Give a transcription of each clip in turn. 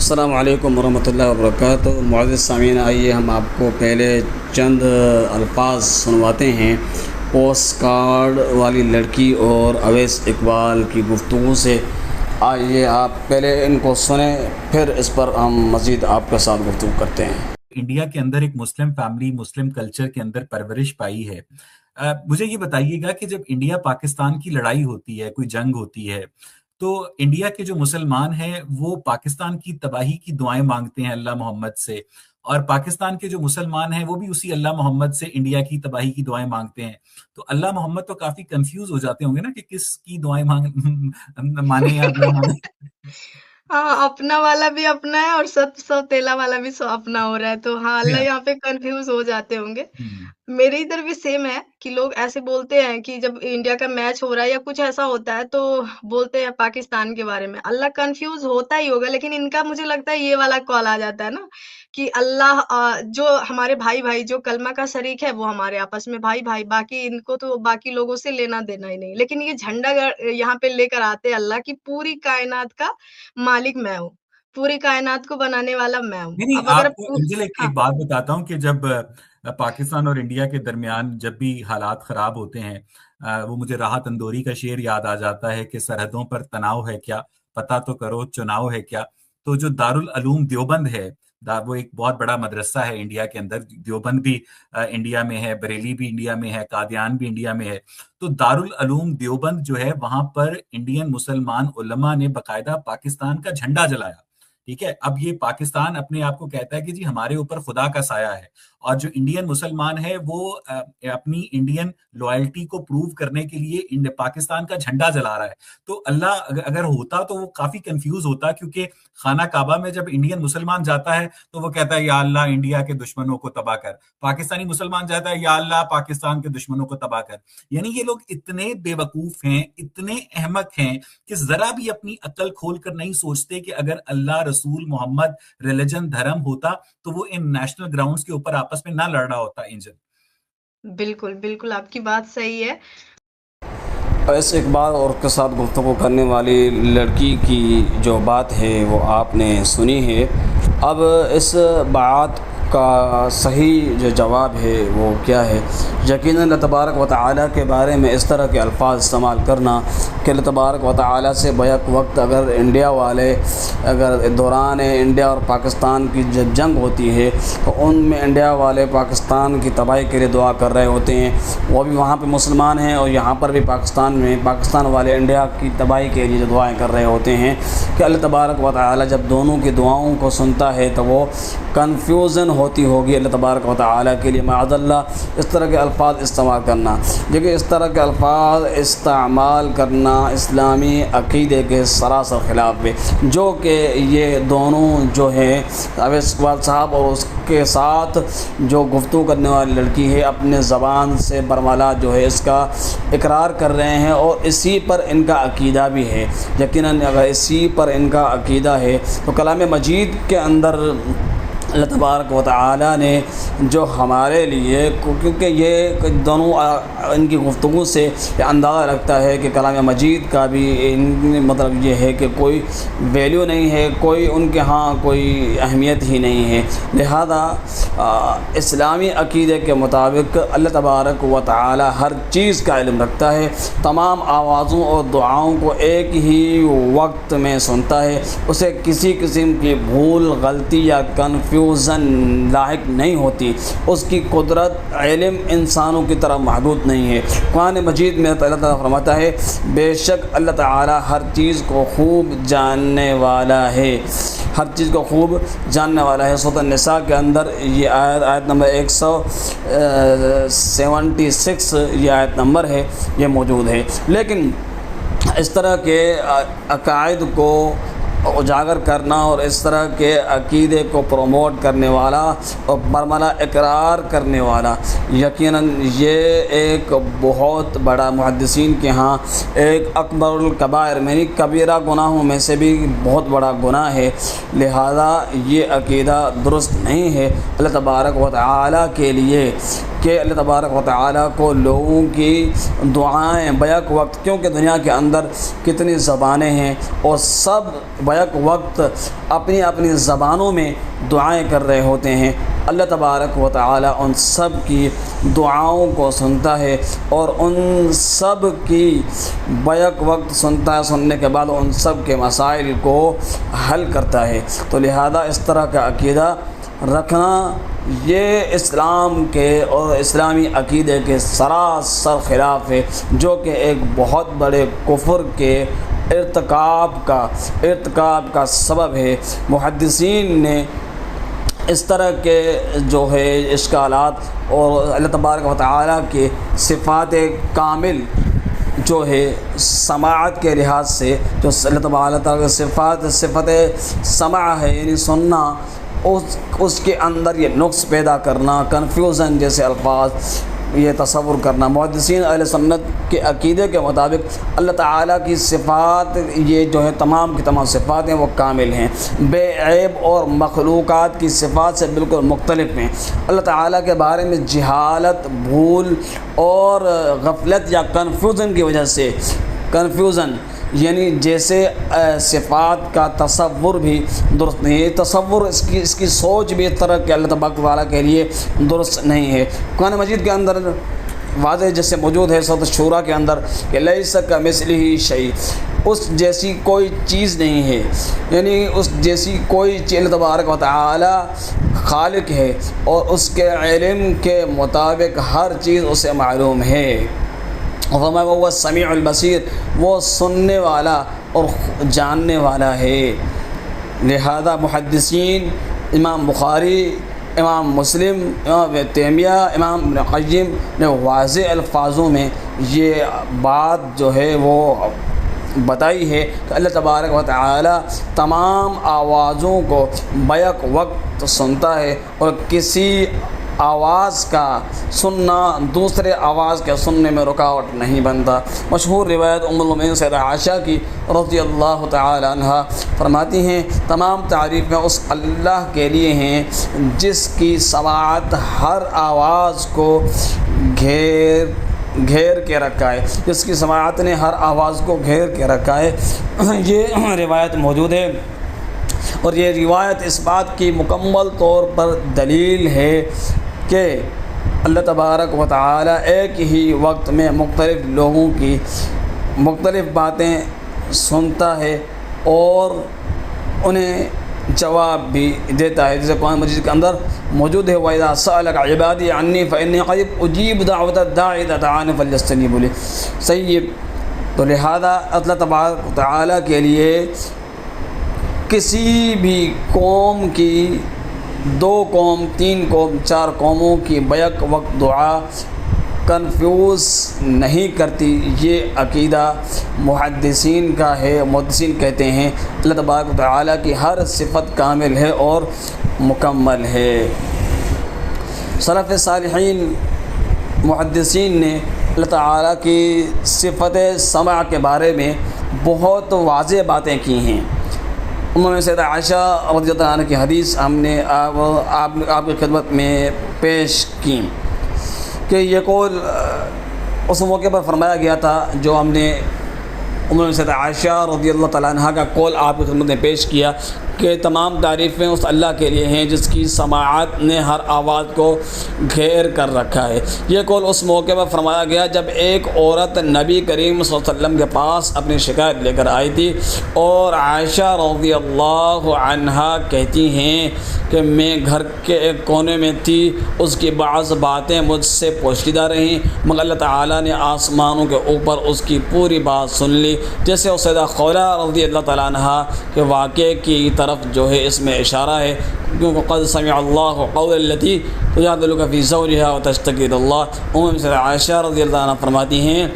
السلام علیکم ورحمۃ اللہ وبرکاتہ۔ معزز سامعین، آئیے ہم آپ کو پہلے چند الفاظ سنواتے ہیں پوسٹ کارڈ والی لڑکی اور اویس اقبال کی گفتگو سے۔ آئیے آپ پہلے ان کو سنیں، پھر اس پر ہم مزید آپ کے ساتھ گفتگو کرتے ہیں۔ انڈیا کے اندر ایک مسلم فیملی، مسلم کلچر کے اندر پرورش پائی ہے۔ مجھے یہ بتائیے گا کہ جب انڈیا پاکستان کی لڑائی ہوتی ہے، کوئی جنگ ہوتی ہے، تو انڈیا کے جو مسلمان ہیں وہ پاکستان کی تباہی کی دعائیں مانگتے ہیں اللہ محمد سے، اور پاکستان کے جو مسلمان ہیں وہ بھی اسی اللہ محمد سے انڈیا کی تباہی کی دعائیں مانگتے ہیں۔ تو اللہ محمد تو کافی کنفیوز ہو جاتے ہوں گے نا کہ کس کی دعائیں مانے یا نہ مانے۔ ہاں، اپنا والا بھی اپنا ہے اور سب تیلا والا بھی سو اپنا ہو رہا ہے، تو ہاں اللہ یہاں پہ کنفیوز ہو جاتے ہوں گے۔ میرے ادھر بھی سیم ہے کہ لوگ ایسے بولتے ہیں کہ جب انڈیا کا میچ ہو رہا ہے یا کچھ ایسا ہوتا ہے تو بولتے ہیں پاکستان کے بارے میں۔ اللہ کنفیوز ہوتا ہی ہوگا، لیکن ان کا مجھے لگتا ہے یہ والا کال آ جاتا ہے نا کہ اللہ جو ہمارے بھائی جو کلمہ کا شریک ہے وہ ہمارے آپس میں بھائی، باقی ان کو تو باقی لوگوں سے لینا دینا ہی نہیں۔ لیکن یہ جھنڈا یہاں پہ لے کر آتے ہیں اللہ کی پوری کائنات کا مالک میں ہوں، پوری کائنات کو بنانے والا میں ہوں۔ نہیں، اب اگر آپ کو انجل ہاں ایک بات بتاتا ہوں کہ جب پاکستان اور انڈیا کے درمیان جب بھی حالات خراب ہوتے ہیں، وہ مجھے راحت اندوری کا شعر یاد آ جاتا ہے کہ سرحدوں پر تناؤ ہے کیا، پتہ تو کرو چناؤ ہے کیا۔ تو جو دارالعلوم دیوبند ہے، وہ ایک بہت بڑا مدرسہ ہے انڈیا کے اندر۔ دیوبند بھی انڈیا میں ہے، بریلی بھی انڈیا میں ہے، قادیان بھی انڈیا میں ہے۔ تو دارالعلوم دیوبند جو ہے، وہاں پر انڈین مسلمان علماء نے باقاعدہ پاکستان کا جھنڈا جلایا۔ ٹھیک ہے، اب یہ پاکستان اپنے آپ کو کہتا ہے کہ جی ہمارے اوپر خدا کا سایہ ہے، اور جو انڈین مسلمان ہے وہ اپنی انڈین لوائلٹی کو پروو کرنے کے لیے پاکستان کا جھنڈا جلا رہا ہے۔ تو اللہ اگر ہوتا تو وہ کافی کنفیوز ہوتا، کیونکہ خانہ کعبہ میں جب انڈین مسلمان جاتا ہے تو وہ کہتا ہے یا اللہ انڈیا کے دشمنوں کو تباہ کر، پاکستانی مسلمان جاتا ہے یا اللہ پاکستان کے دشمنوں کو تباہ کر۔ یعنی یہ لوگ اتنے بے وقوف ہیں، اتنے احمق ہیں کہ ذرا بھی اپنی عقل کھول کر نہیں سوچتے کہ اگر اللہ، رسول، محمد، ریلیجن، دھرم ہوتا تو وہ ان نیشنل گراؤنڈز کے اوپر آپس میں نہ لڑ رہا ہوتا۔ انجن بالکل آپ کی بات صحیح ہے۔ اویس اقبال اور کے ساتھ گفتگو کرنے والی لڑکی کی جو بات ہے وہ آپ نے سنی ہے۔ اب اس بات کا صحیح جو جواب ہے وہ کیا ہے؟ یقیناً اللہ تبارک و تعالیٰ کے بارے میں اس طرح کے الفاظ استعمال کرنا کہ اللہ تبارک و تعالیٰ سے بیک وقت اگر انڈیا والے دوران انڈیا اور پاکستان کی جب جنگ ہوتی ہے تو ان میں انڈیا والے پاکستان کی تباہی کے لیے دعا کر رہے ہوتے ہیں، وہ بھی وہاں پہ مسلمان ہیں، اور یہاں پر بھی پاکستان والے انڈیا کی تباہی کے لیے جو دعائیں کر رہے ہوتے ہیں کہ اللہ تبارک و تعالیٰ جب دونوں کی دعاؤں کو سنتا ہے تو وہ کنفیوژن ہوتی ہوگی اللہ تبارک و تعالیٰ کے لیے۔ معاذ اللہ اس طرح کے الفاظ استعمال کرنا، دیکھیں اس طرح کے الفاظ استعمال کرنا اسلامی عقیدے کے سراسر خلاف ہے، جو کہ یہ دونوں جو ہیں اویس اقبال صاحب اور اس کے ساتھ جو گفتگو کرنے والی لڑکی ہے اپنے زبان سے برملا جو ہے اس کا اقرار کر رہے ہیں، اور اسی پر ان کا عقیدہ بھی ہے۔ یقیناً اگر اسی پر ان کا عقیدہ ہے تو کلام مجید کے اندر اللہ تبارک و تعالیٰ نے جو ہمارے لیے، کیونکہ یہ دونوں ان کی گفتگو سے یہ اندازہ لگتا ہے کہ کلام مجید کا بھی مطلب یہ ہے کہ کوئی ویلیو نہیں ہے، کوئی ان کے ہاں کوئی اہمیت ہی نہیں ہے۔ لہذا اسلامی عقیدے کے مطابق اللہ تبارک و تعالیٰ ہر چیز کا علم رکھتا ہے، تمام آوازوں اور دعاؤں کو ایک ہی وقت میں سنتا ہے، اسے کسی قسم کی بھول، غلطی یا کنفیوژن لاحق نہیں ہوتی، اس کی قدرت، علم انسانوں کی طرح محدود نہیں ہے۔ قرآن مجید میں اللہ تعالیٰ فرماتا ہے بے شک اللہ تعالیٰ ہر چیز کو خوب جاننے والا ہے، ہر چیز کو خوب جاننے والا ہے۔ سورۃ النساء کے اندر یہ آیت نمبر 176 یہ آیت نمبر ہے، یہ موجود ہے۔ لیکن اس طرح کے عقائد کو اجاگر کرنا اور اس طرح کے عقیدے کو پروموٹ کرنے والا اور برملا اقرار کرنے والا، یقیناً یہ ایک بہت بڑا محدثین کے ہاں ایک اکبر الکبائر یعنی کبیرہ گناہوں میں سے بھی بہت بڑا گناہ ہے۔ لہذا یہ عقیدہ درست نہیں ہے اللہ تبارک و تعالیٰ کے لیے کہ اللہ تبارک و تعالیٰ کو لوگوں کی دعائیں بیک وقت، کیونکہ دنیا کے اندر کتنی زبانیں ہیں اور سب بیک وقت اپنی اپنی زبانوں میں دعائیں کر رہے ہوتے ہیں، اللہ تبارک و تعالیٰ ان سب کی دعاؤں کو سنتا ہے اور ان سب کی بیک وقت سنتا ہے، سننے کے بعد ان سب کے مسائل کو حل کرتا ہے۔ تو لہذا اس طرح کا عقیدہ رکھنا یہ اسلام کے اور اسلامی عقیدے کے سراسر خلاف ہے، جو کہ ایک بہت بڑے کفر کے ارتکاب کا سبب ہے۔ محدثین نے اس طرح کے جو ہے اشکالات اور اللہ تبارک و تعالیٰ کے صفات کامل جو ہے سماعت کے لحاظ سے، جو اللہ تبارک تعالیٰ کے صفت سماع ہے یعنی سننا، اس کے اندر یہ نقص پیدا کرنا، کنفیوژن جیسے الفاظ یہ تصور کرنا۔ محدثین اہل سنت کے عقیدے کے مطابق اللہ تعالیٰ کی صفات یہ جو ہے تمام کی تمام صفات ہیں وہ کامل ہیں، بے عیب اور مخلوقات کی صفات سے بالکل مختلف ہیں۔ اللہ تعالیٰ کے بارے میں جہالت، بھول اور غفلت یا کنفیوژن کی وجہ سے، کنفیوژن یعنی جیسے صفات کا تصور بھی درست نہیں ہے، تصور اس کی سوچ بھی اس طرح کہ اللہ تبارک و تعالیٰ کے لیے درست نہیں ہے۔ قرآن مجید کے اندر واضح جیسے موجود ہے سورۃ الشورى کے اندر کہ لیس کمثلہ شیء، اس جیسی کوئی چیز نہیں ہے، یعنی اس جیسی کوئی چیز، اللہ تبارک و تعالیٰ خالق ہے اور اس کے علم کے مطابق ہر چیز اسے معلوم ہے۔ فرمایا وہ السمیع البصیر، وہ سننے والا اور جاننے والا ہے۔ لہذا محدثین امام بخاری، امام مسلم، امام ابن تیمیہ، امام ابن قیم نے واضح الفاظوں میں یہ بات جو ہے وہ بتائی ہے کہ اللہ تبارک و تعالی تمام آوازوں کو بیک وقت سنتا ہے اور کسی آواز کا سننا دوسرے آواز کے سننے میں رکاوٹ نہیں بنتا۔ مشہور روایت ام المؤمنین سیدہ عائشہ کی رضی اللہ تعالی عنہا فرماتی ہیں تمام تعریفیں اس اللہ کے لیے ہیں جس کی سماعت ہر آواز کو گھیر کے رکھا ہے، جس کی سماعت نے ہر آواز کو گھیر کے رکھا ہے۔ یہ روایت موجود ہے اور یہ روایت اس بات کی مکمل طور پر دلیل ہے کہ اللہ تبارک و تعالی ایک ہی وقت میں مختلف لوگوں کی مختلف باتیں سنتا ہے اور انہیں جواب بھی دیتا ہے، جیسے قرآن مجید کے اندر موجود ہے وَإِذَا سَأَلَكَ عِبَادِي عَنِّي فَإِنِّي قَرِيبٌ أُجِيبُ دَعْوَةَ الدَّاعِ إِذَا دَعَانِ فَلْيَسْتَجِيبُوا لِي۔ صحیح، تو لہذا اللہ تبارک و تعالی کے لیے کسی بھی قوم کی، 2 قوم، 3 قوم، 4 قوموں کی بیک وقت دعا کنفیوز نہیں کرتی، یہ عقیدہ محدثین کا ہے۔ محدثین کہتے ہیں اللہ تبارک و تعالیٰ کی ہر صفت کامل ہے اور مکمل ہے۔ سلف صالحین محدثین نے اللہ تعالیٰ کی صفت سمع کے بارے میں بہت واضح باتیں کی ہیں۔ انہوں نے سیدہ عائشہ رضی اللہ عنہ کی حدیث ہم نے آپ کی خدمت میں پیش کی کہ یہ قول اس موقع پر فرمایا گیا تھا جو ہم نے انہوں نے سیدہ عائشہ رضی اللہ تعالیٰ عنہ کا قول آپ کی خدمت میں پیش کیا کہ تمام تعریفیں اس اللہ کے لیے ہیں جس کی سماعت نے ہر آواز کو گھیر کر رکھا ہے۔ یہ قول اس موقع پر فرمایا گیا جب ایک عورت نبی کریم صلی اللہ علیہ وسلم کے پاس اپنی شکایت لے کر آئی تھی اور عائشہ رضی اللہ عنہا کہتی ہیں کہ میں گھر کے ایک کونے میں تھی، اس کی بعض باتیں مجھ سے پوشیدہ رہیں مگر اللہ تعالیٰ نے آسمانوں کے اوپر اس کی پوری بات سن لی، جیسے وہ سیدہ خولہ رضی اللہ تعالیٰ عنہا کے واقعے کی طرف جو ہے اس میں اشارہ ہے، کیونکہ قد سمع اللہ قول التی تجادلک فی زوجہا وتشتکی الی اللہ۔ سیدہ عائشہ رضی اللہ عنہ فرماتی ہیں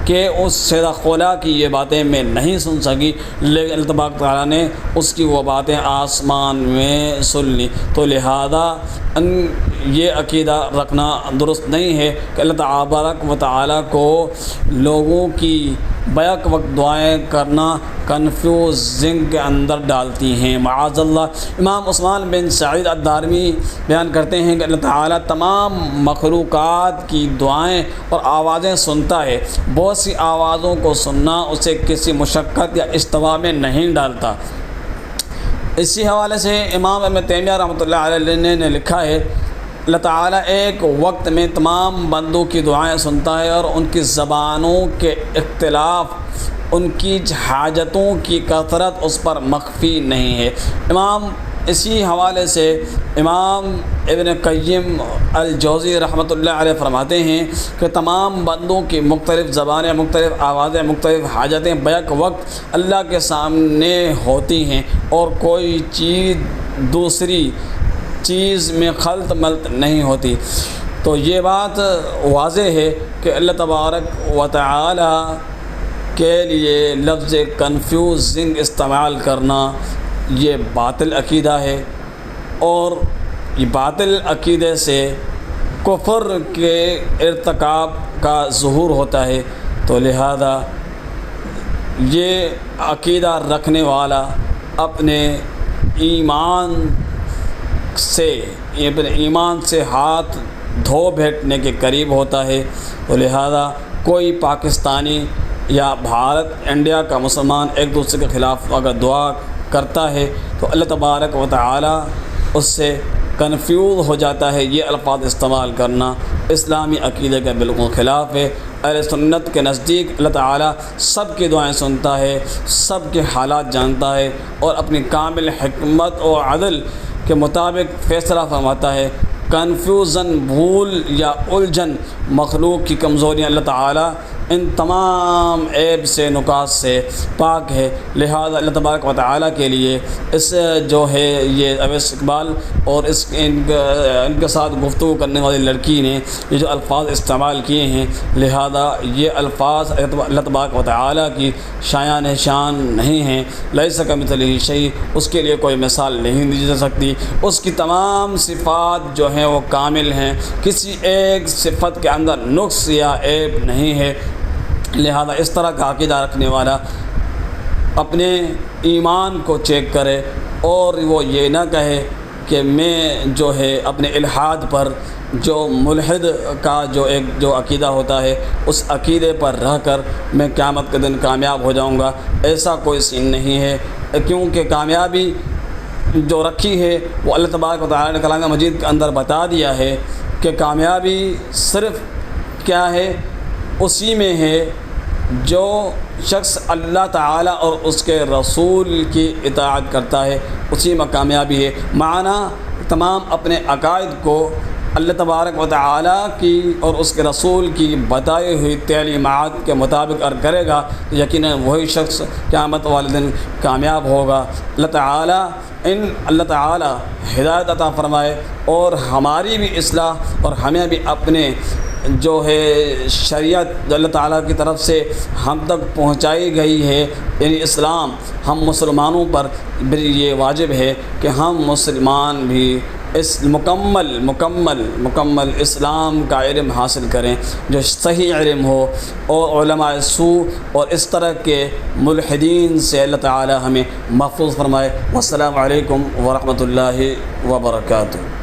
کہ اس سیدہ خولہ کی یہ باتیں میں نہیں سن سکی لیکن اللہ تبارک تعالیٰ نے اس کی وہ باتیں آسمان میں سن لی۔ تو لہذا یہ عقیدہ رکھنا درست نہیں ہے کہ اللہ تبارک و تعالیٰ کو لوگوں کی بیک وقت دعائیں کرنا کنفیوزنگ کے اندر ڈالتی ہیں معاذ اللہ۔ امام عثمان بن سعید الدارمی بیان کرتے ہیں کہ اللہ تعالیٰ تمام مخلوقات کی دعائیں اور آوازیں سنتا ہے، بہت سی آوازوں کو سننا اسے کسی مشقت یا اشتباہ میں نہیں ڈالتا۔ اسی حوالے سے امام ابن تیمیہ رحمۃ اللہ علیہ نے لکھا ہے اللہ تعالیٰ ایک وقت میں تمام بندوں کی دعائیں سنتا ہے اور ان کی زبانوں کے اختلاف، ان کی حاجتوں کی کثرت اس پر مخفی نہیں ہے۔ اسی حوالے سے امام ابن قیم الجوزی رحمۃ اللہ علیہ فرماتے ہیں کہ تمام بندوں کی مختلف زبانیں، مختلف آوازیں، مختلف حاجتیں بیک وقت اللہ کے سامنے ہوتی ہیں اور کوئی چیز دوسری چیز میں خلط ملط نہیں ہوتی۔ تو یہ بات واضح ہے کہ اللہ تبارک و تعالی کے لیے لفظ کنفیوزنگ استعمال کرنا یہ باطل عقیدہ ہے، اور یہ باطل عقیدے سے کفر کے ارتکاب کا ظہور ہوتا ہے۔ تو لہذا یہ عقیدہ رکھنے والا اپنے ایمان سے ہاتھ دھو بیٹھنے کے قریب ہوتا ہے۔ تو لہذا کوئی پاکستانی یا بھارت انڈیا کا مسلمان ایک دوسرے کے خلاف اگر دعا کرتا ہے تو اللہ تبارک و تعالی اس سے کنفیوز ہو جاتا ہے۔ یہ الفاظ استعمال کرنا اسلامی عقیدے کے بالکل خلاف ہے۔ اہل سنت کے نزدیک اللہ تعالیٰ سب کی دعائیں سنتا ہے، سب کے حالات جانتا ہے اور اپنی کامل حکمت و عدل کے مطابق فیصلہ فرماتا ہے۔ کنفیوژن، بھول یا الجھن مخلوق کی کمزوریاں اللہ تعالیٰ ان تمام عیب سے، نقاص سے پاک ہے۔ لہذا اللہ تبارک و تعالیٰ کے لیے اس جو ہے یہ اویس اقبال اور ان کے ساتھ گفتگو کرنے والی لڑکی نے یہ جو الفاظ استعمال کیے ہیں، لہذا یہ الفاظ اللہ تبارک و تعالیٰ کی شایان شان نہیں ہیں۔ لیس کمثلہ شیء، اس کے لیے کوئی مثال نہیں دی جا سکتی۔ اس کی تمام صفات جو ہیں وہ کامل ہیں، کسی ایک صفت کے اندر نقص یا عیب نہیں ہے۔ لہذا اس طرح کا عقیدہ رکھنے والا اپنے ایمان کو چیک کرے اور وہ یہ نہ کہے کہ میں جو ہے اپنے الحاد پر، جو ملحد کا جو عقیدہ ہوتا ہے اس عقیدے پر رہ کر میں قیامت کے دن کامیاب ہو جاؤں گا۔ ایسا کوئی سین نہیں ہے، کیونکہ کامیابی جو رکھی ہے وہ اللہ تبارک و تعالیٰ نے کلام مجید کے اندر بتا دیا ہے کہ کامیابی صرف کیا ہے، اسی میں ہے جو شخص اللہ تعالیٰ اور اس کے رسول کی اطاعت کرتا ہے، اسی میں کامیابی ہے۔ معنی تمام اپنے عقائد کو اللہ تبارک و تعالیٰ کی اور اس کے رسول کی بتائی ہوئی تعلیمات کے مطابق اگر کرے گا تو یقیناً وہی شخص قیامت والے دن کامیاب ہوگا۔ اللہ تعالیٰ ہدایت عطا فرمائے اور ہماری بھی اصلاح اور ہمیں بھی اپنے جو ہے شریعت اللہ تعالیٰ کی طرف سے ہم تک پہنچائی گئی ہے، یعنی اسلام، ہم مسلمانوں پر بھی یہ واجب ہے کہ ہم مسلمان بھی اس مکمل اسلام کا علم حاصل کریں، جو صحیح علم ہو، اور علماء سوء اور اس طرح کے ملحدین سے اللہ تعالی ہمیں محفوظ فرمائے۔ والسلام علیکم ورحمۃ اللہ وبرکاتہ۔